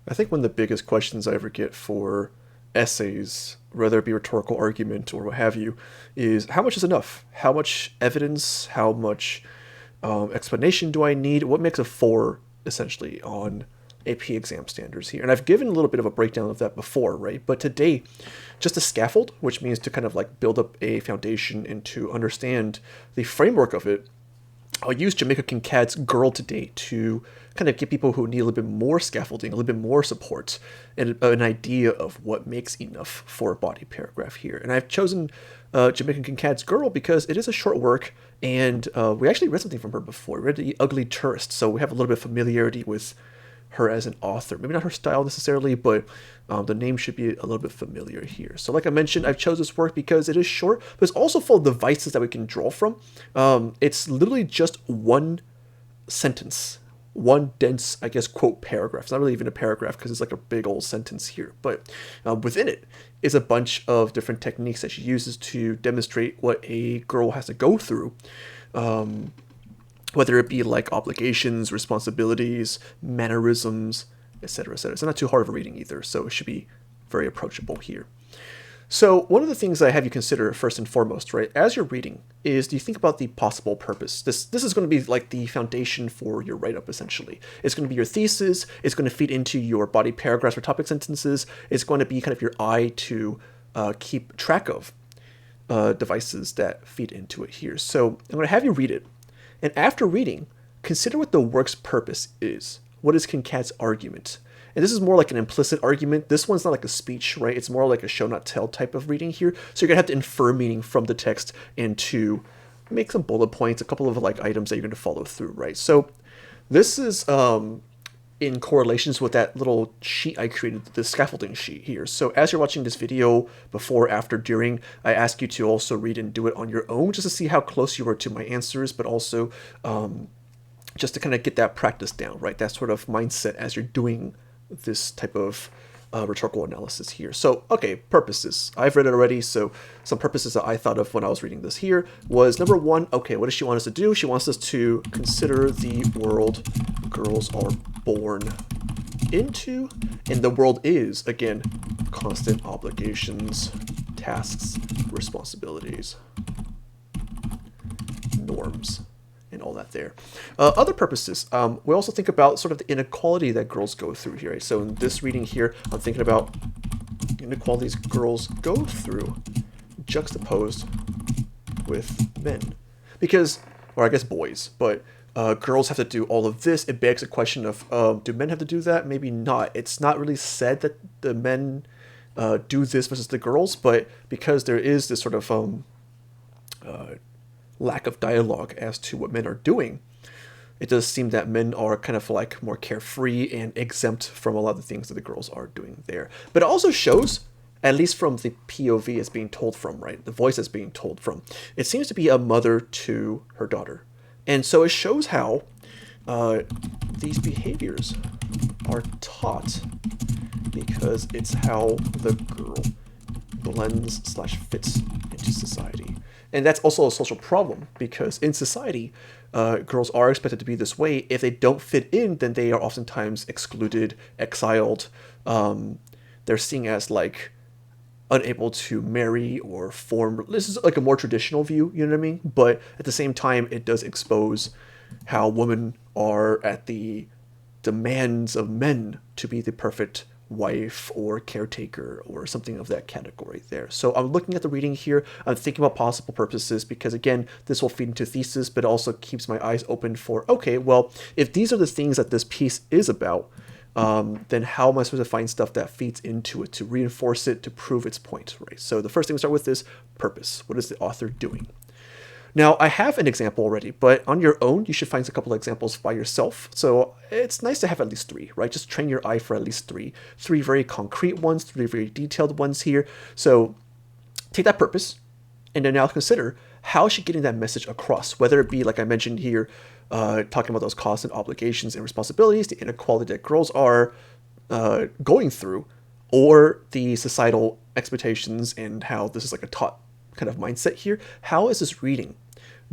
I think one of the biggest questions I ever get for essays, whether it be rhetorical argument or what have you, is how much is enough? How much evidence? How much explanation do I need? What makes a four essentially on AP exam standards here? And I've given a little bit of a breakdown of that before, right? But today, just a scaffold, which means to kind of like build up a foundation and to understand the framework of it, I'll use Jamaica Kincaid's Girl today to kind of give people who need a little bit more scaffolding, a little bit more support, and an idea of what makes enough for a body paragraph here. And I've chosen Jamaica Kincaid's Girl because it is a short work, and we actually read something from her before. We read The Ugly Tourist, so we have a little bit of familiarity with her as an author. Maybe not her style necessarily, but the name should be a little bit familiar here. So like I mentioned, I've chose this work because it is short, but it's also full of devices that we can draw from. It's literally just one sentence, one dense, I guess, quote paragraph. It's not really even a paragraph because it's like a big old sentence here, but within it is a bunch of different techniques that she uses to demonstrate what a girl has to go through, whether it be like obligations, responsibilities, mannerisms, etc., etc. It's not too hard of a reading either, so it should be very approachable here. So one of the things I have you consider first and foremost, right, as you're reading, is do you think about the possible purpose? This is going to be like the foundation for your write-up, essentially. It's going to be your thesis. It's going to feed into your body paragraphs or topic sentences. It's going to be kind of your eye to keep track of devices that feed into it here. So I'm going to have you read it. And after reading, consider what the work's purpose is. What is Kincaid's argument? And this is more like an implicit argument. This one's not like a speech, right? It's more like a show not tell type of reading here. So you're gonna have to infer meaning from the text and to make some bullet points, a couple of like items that you're gonna follow through, right? So this is in correlations with that little sheet I created, the scaffolding sheet here. So as you're watching this video, before, after, during, I ask you to also read and do it on your own just to see how close you are to my answers, but also just to kind of get that practice down, right? That sort of mindset as you're doing this type of rhetorical analysis here. So, okay, purposes. I've read it already, so some purposes that I thought of when I was reading this here was, number one, okay, what does she want us to do? She wants us to consider the world girls are born into, and the world is, again, constant obligations, tasks, responsibilities, norms, and all that there. Other purposes, we also think about sort of the inequality that girls go through here. Right? So in this reading here, I'm thinking about inequalities girls go through juxtaposed with men. Because, or I guess boys, but girls have to do all of this. It begs a question of, do men have to do that? Maybe not. It's not really said that the men do this versus the girls, but because there is this sort of lack of dialogue as to what men are doing, it does seem that men are kind of like more carefree and exempt from a lot of the things that the girls are doing there. But it also shows, at least from the POV it's being told from, right? The voice that's being told from. It seems to be a mother to her daughter. And so it shows how these behaviors are taught because it's how the girl blends/fits into society. And that's also a social problem because in society, girls are expected to be this way. If they don't fit in, then they are oftentimes excluded, exiled. They're seen as like unable to marry or form. This is like a more traditional view, you know what I mean? But at the same time, it does expose how women are at the demands of men to be the perfect wife or caretaker or something of that category there. So I'm looking at the reading here. I'm thinking about possible purposes because, again, this will feed into thesis, but also keeps my eyes open for, okay, well, if these are the things that this piece is about, then how am I supposed to find stuff that feeds into it to reinforce it, to prove its point, right? So the first thing we start with is purpose. What is the author doing? Now, I have an example already, but on your own, you should find a couple of examples by yourself. So it's nice to have at least three, right? Just train your eye for at least three. Three very concrete ones, three very detailed ones here. So take that purpose, and then now consider how is she getting that message across, whether it be, like I mentioned here, talking about those costs and obligations and responsibilities, the inequality that girls are going through, or the societal expectations and how this is like a taught kind of mindset here. How is this reading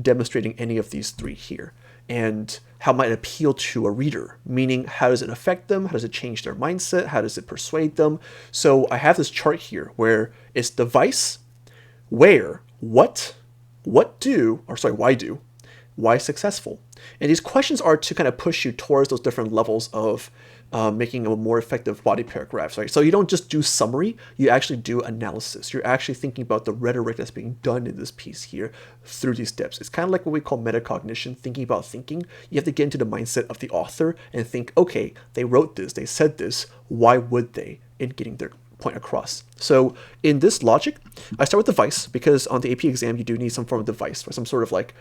demonstrating any of these three here? and how might it appeal to a reader? Meaning, how does it affect them? How does it change their mindset? How does it persuade them? So I have this chart here where it's device, where, what do, or sorry, why do, why successful. And these questions are to kind of push you towards those different levels of making a more effective body paragraph, right? So you don't just do summary, you actually do analysis. You're actually thinking about the rhetoric that's being done in this piece here through these steps. It's kind of like what we call metacognition, thinking about thinking. You have to get into the mindset of the author and think, okay, they wrote this, they said this, why would they in getting their point across? So in this logic, I start with device because on the AP exam, you do need some form of device, or some sort of like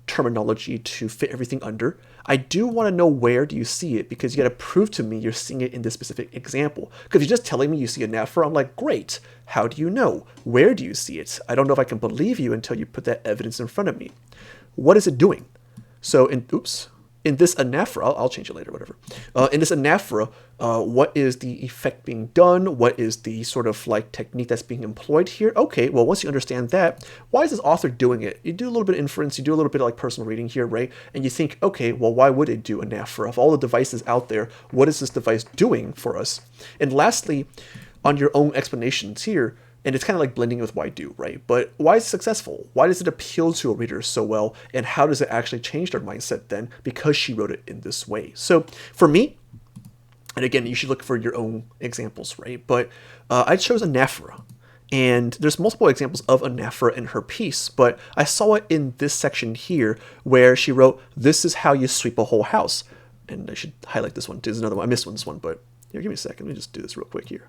terminology to fit everything under. I do want to know where do you see it, because you got to prove to me you're seeing it in this specific example. Because if you're just telling me you see a anaphora, I'm like, great. How do you know? Where do you see it? I don't know if I can believe you until you put that evidence in front of me. What is it doing? So in this anaphora, I'll change it later, whatever. In this anaphora, what is the effect being done? What is the sort of like technique that's being employed here? Okay, well, once you understand that, why is this author doing it? You do a little bit of inference, you do a little bit of like personal reading here, right? And you think, okay, well, why would it do anaphora? Of all the devices out there, what is this device doing for us? And lastly, on your own explanations here, and it's kind of like blending with why do, right? But why is it successful? Why does it appeal to a reader so well? And how does it actually change their mindset then because she wrote it in this way? So for me, and again, you should look for your own examples, right? But I chose anaphora. And there's multiple examples of anaphora in her piece, but I saw it in this section here where she wrote, "This is how you sweep a whole house." And I should highlight this one. There's another one. I missed this one, but here, give me a second. Let me just do this real quick here.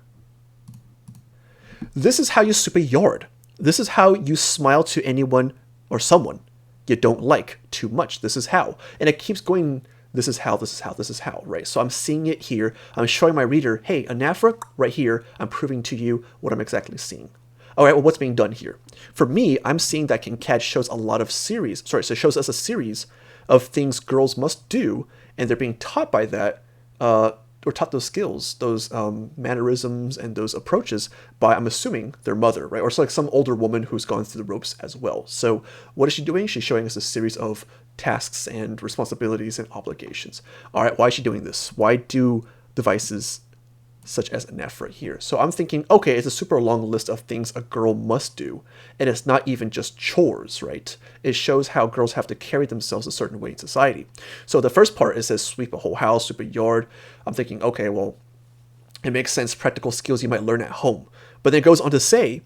This is how you sweep a yard. This is how you smile to anyone or someone you don't like too much. This is how. And it keeps going, this is how, this is how, this is how, right? So I'm seeing it here. I'm showing my reader, hey, anaphora right here. I'm proving to you what I'm exactly seeing. All right, well, what's being done here? For me, I'm seeing that Kincaid shows a lot of series. So it shows us a series of things girls must do, and they're being taught by that, or taught those skills, those mannerisms and those approaches by, I'm assuming, their mother, right? Or it's like some older woman who's gone through the ropes as well. So what is she doing? She's showing us a series of tasks and responsibilities and obligations. All right, why is she doing this? Why do devices such as anaphora here? So I'm thinking, okay, it's a super long list of things a girl must do, and it's not even just chores, right? It shows how girls have to carry themselves a certain way in society. So the first part, it says sweep a whole house, sweep a yard. I'm thinking, okay, well, it makes sense, practical skills you might learn at home. But then it goes on to say,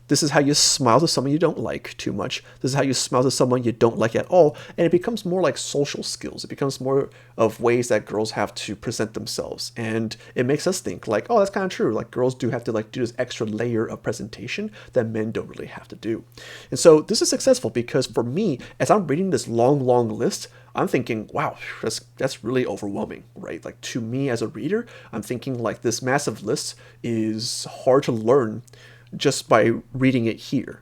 this is how you smile to someone you don't like too much. This is how you smile to someone you don't like at all. And it becomes more like social skills. It becomes more of ways that girls have to present themselves. And it makes us think like, oh, that's kind of true. Like girls do have to like do this extra layer of presentation that men don't really have to do. And so this is successful because for me, as I'm reading this long list, I'm thinking, wow, that's really overwhelming, right? Like to me as a reader, I'm thinking like this massive list is hard to learn just by reading it here.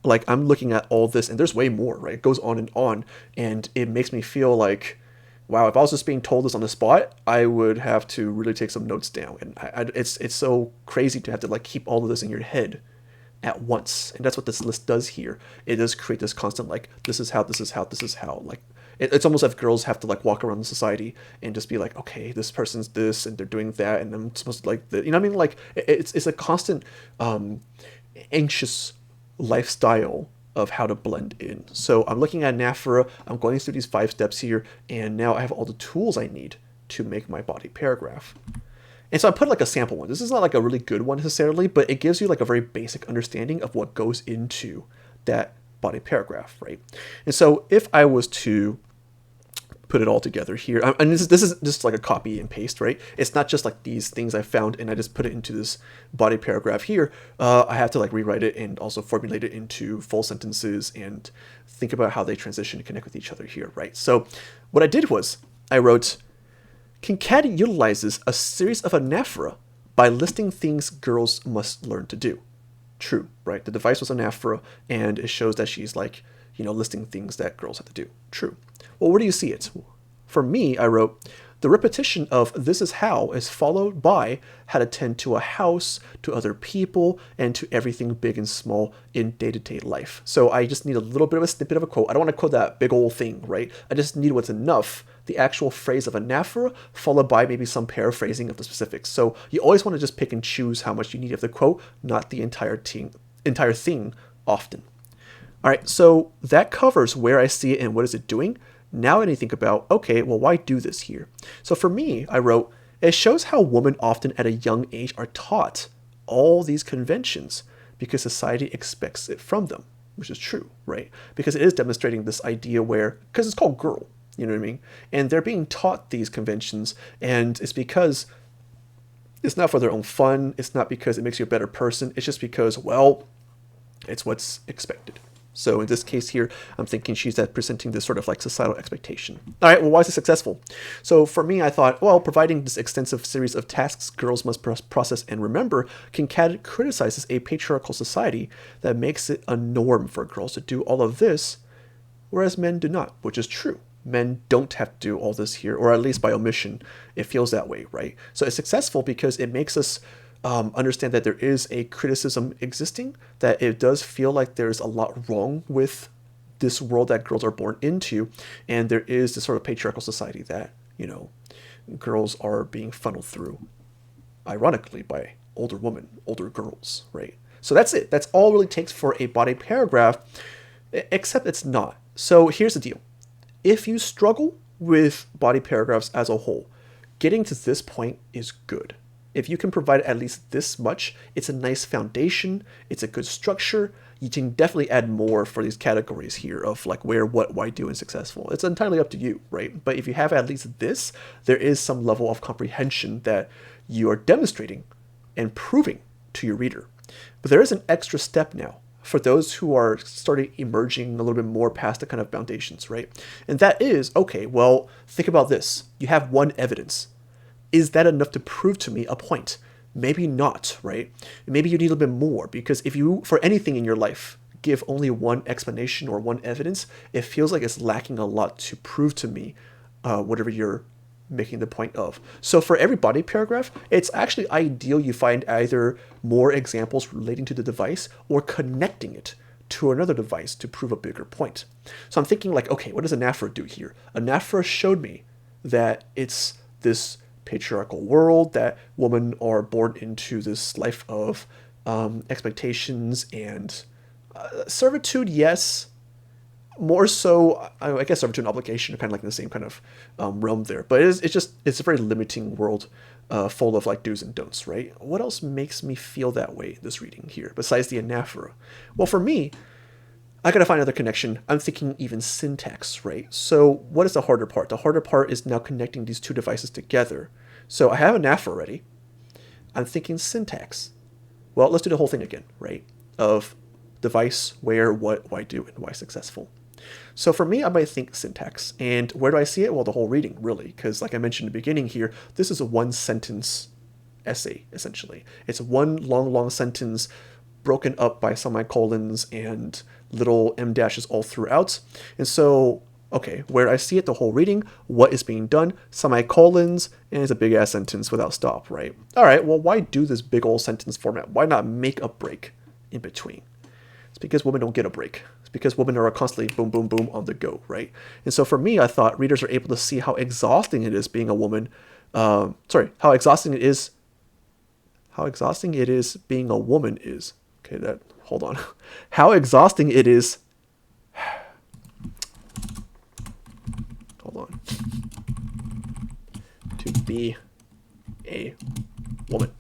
Like I'm looking at all this and there's way more, right? It goes on, and it makes me feel like, wow, if I was just being told this on the spot, I would have to really take some notes down. And it's so crazy to have to like keep all of this in your head at once. And that's what this list does here. It does create this constant like, this is how, this is how, this is how. Like it's almost as if girls have to like walk around the society and just be like, okay, this person's this and they're doing that, and I'm supposed to like the, you know what I mean? Like it's a constant anxious lifestyle of how to blend in. So I'm looking at anaphora, I'm going through these 5 steps here, and now I have all the tools I need to make my body paragraph. And so I put like a sample one. This is not like a really good one necessarily, but it gives you like a very basic understanding of what goes into that body paragraph, right? And so if I was to put it all together here, and this is just like a copy and paste, right? It's not just like these things I found and I just put it into this body paragraph here. I have to like rewrite it and also formulate it into full sentences and think about how they transition and connect with each other here, right? So what I did was I wrote, Kincaid utilizes a series of anaphora by listing things girls must learn to do. True, right? The device was anaphora, and it shows that she's like, listing things that girls have to do. True. Well, where do you see it? For me, I wrote, The repetition of "this is how" is followed by how to tend to a house, to other people, and to everything big and small in day-to-day life. So I just need a little bit of a snippet of a quote. I don't want to quote that big old thing, right? I just need what's enough, the actual phrase of anaphora, followed by maybe some paraphrasing of the specifics. So you always want to just pick and choose how much you need of the quote, not the entire thing often. All right, so that covers where I see it and what is it doing. Now I need to think about, okay, well, why do this here? So for me, I wrote, it shows how women often at a young age are taught all these conventions because society expects it from them, which is true, right? Because it is demonstrating this idea where, because it's called girl, you know what I mean? And they're being taught these conventions, and it's because it's not for their own fun. It's not because it makes you a better person. It's just because, well, it's what's expected. So in this case here, I'm thinking she's presenting this sort of like societal expectation. All right, well, why is it successful? So for me, I thought, well, providing this extensive series of tasks girls must process and remember can criticize a patriarchal society that makes it a norm for girls to do all of this, whereas men do not, which is true. Men don't have to do all this here, or at least by omission, it feels that way, right? So it's successful because it makes us understand that there is a criticism existing, that it does feel like there's a lot wrong with this world that girls are born into, and there is this sort of patriarchal society that, you know, girls are being funneled through, ironically, by older women, older girls, right? So that's it. That's all it really takes for a body paragraph, except it's not. So here's the deal. If you struggle with body paragraphs as a whole, getting to this point is good. If you can provide at least this much, it's a nice foundation, it's a good structure. You can definitely add more for these categories here of like where, what, why do, and successful. It's entirely up to you, right? But if you have at least this, there is some level of comprehension that you are demonstrating and proving to your reader. But there is an extra step now for those who are starting emerging a little bit more past the kind of foundations, right? And that is, okay, well, think about this. You have one evidence. Is that enough to prove to me a point? Maybe not, right? Maybe you need a little bit more, because if you, for anything in your life, give only one explanation or one evidence, it feels like it's lacking a lot to prove to me whatever you're making the point of. So for every body paragraph, it's actually ideal you find either more examples relating to the device or connecting it to another device to prove a bigger point. So I'm thinking like, okay, what does anaphora do here? Anaphora showed me that it's this patriarchal world, that women are born into this life of expectations and servitude, yes. More so, I guess servitude and obligation are kind of like in the same kind of realm there. But it's a very limiting world full of like do's and don'ts, right? What else makes me feel that way in this reading here, besides the anaphora? Well, for me, I gotta find another connection. I'm thinking even syntax, right? So what is the harder part? The harder part is now connecting these two devices together. So I have anaphora already. I'm thinking syntax. Well, let's do the whole thing again, right? Of device, where, what, why do, and why successful. So for me, I might think syntax. And where do I see it? Well, the whole reading, really. Because like I mentioned in the beginning here, this is a one-sentence essay, essentially. It's one long sentence broken up by semicolons and little em dashes all throughout. And so, okay, where I see it, the whole reading, what is being done, semicolons, and it's a big-ass sentence without stop, right? All right, well, why do this big old sentence format? Why not make a break in between? It's because women don't get a break. It's because women are constantly boom, boom, boom on the go, right? And so for me, I thought readers are able to see how exhausting it is being a woman. How exhausting it is being a woman is. Okay, hold on. How exhausting it is. Hold on. To be a woman.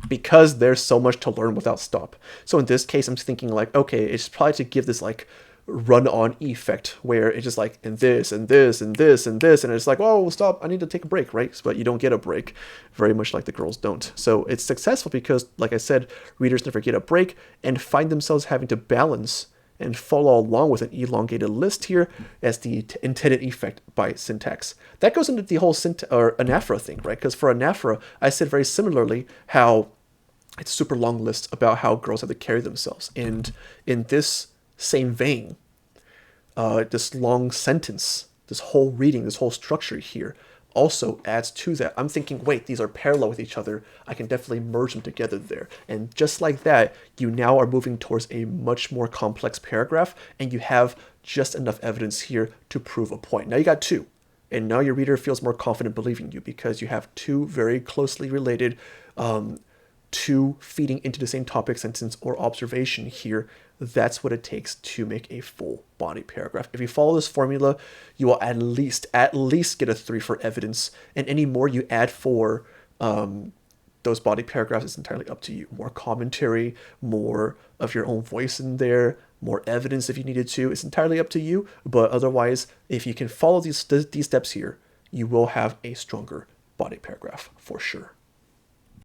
Because there's so much to learn without stop. So in this case, I'm thinking like, okay, it's probably to give this like run-on effect where it's just like, and this, and this, and this, and this, and it's like, oh, stop, I need to take a break, right? But you don't get a break, very much like the girls don't. So it's successful because, like I said, readers never get a break and find themselves having to balance and follow along with an elongated list here as the intended effect by syntax. That goes into the whole anaphora thing, right? Because for anaphora, I said very similarly how it's a super long list about how girls have to carry themselves. And in this same vein, this long sentence this whole reading, this whole structure here also adds to that. I'm thinking, wait, these are parallel with each other. I can definitely merge them together there. And just like that, you now are moving towards a much more complex paragraph, and you have just enough evidence here to prove a point. Now you got two. And now your reader feels more confident believing you because you have two very closely related, two feeding into the same topic, sentence, or observation here. That's what it takes to make a full body paragraph. If you follow this formula, you will at least get a 3 for evidence, and any more you add for those body paragraphs is entirely up to you. More commentary, more of your own voice in there, more evidence if you needed to. It's entirely up to you, but otherwise, if you can follow these steps here, you will have a stronger body paragraph for sure.